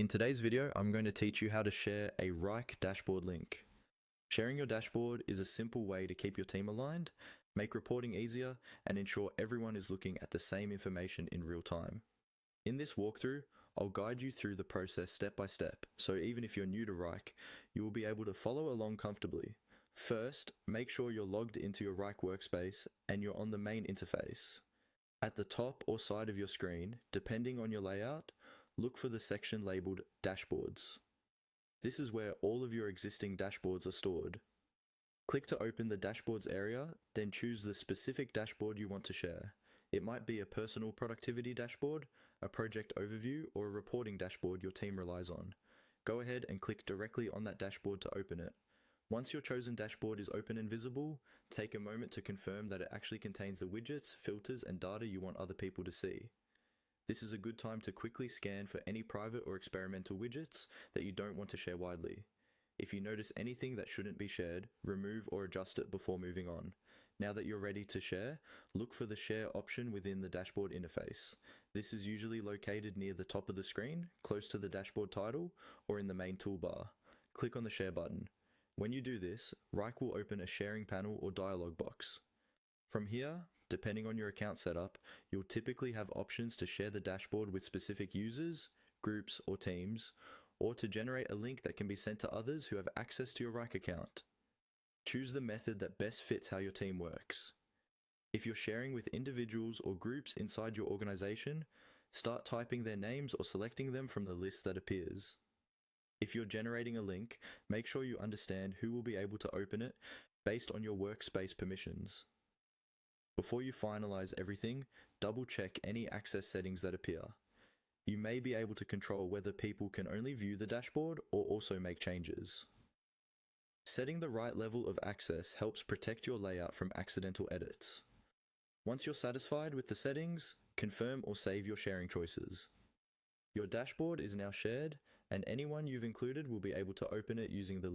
In today's video, I'm going to teach you how to share a Wrike dashboard link. Sharing your dashboard is a simple way to keep your team aligned, make reporting easier, and ensure everyone is looking at the same information in real time. In this walkthrough, I'll guide you through the process step by step, so even if you're new to Wrike, you will be able to follow along comfortably. First, make sure you're logged into your Wrike workspace and you're on the main interface. At the top or side of your screen, depending on your layout, look for the section labeled Dashboards. This is where all of your existing dashboards are stored. Click to open the Dashboards area, then choose the specific dashboard you want to share. It might be a personal productivity dashboard, a project overview, or a reporting dashboard your team relies on. Go ahead and click directly on that dashboard to open it. Once your chosen dashboard is open and visible, take a moment to confirm that it actually contains the widgets, filters, and data you want other people to see. This is a good time to quickly scan for any private or experimental widgets that you don't want to share widely. If you notice anything that shouldn't be shared, remove or adjust it before moving on. Now that you're ready to share, look for the Share option within the dashboard interface. This is usually located near the top of the screen, close to the dashboard title, or in the main toolbar. Click on the Share button. When you do this, Wrike will open a sharing panel or dialog box. From here, depending on your account setup, you'll typically have options to share the dashboard with specific users, groups, or teams, or to generate a link that can be sent to others who have access to your Wrike account. Choose the method that best fits how your team works. If you're sharing with individuals or groups inside your organization, start typing their names or selecting them from the list that appears. If you're generating a link, make sure you understand who will be able to open it based on your workspace permissions. Before you finalize everything, double check any access settings that appear. You may be able to control whether people can only view the dashboard or also make changes. Setting the right level of access helps protect your layout from accidental edits. Once you're satisfied with the settings, confirm or save your sharing choices. Your dashboard is now shared, and anyone you've included will be able to open it using the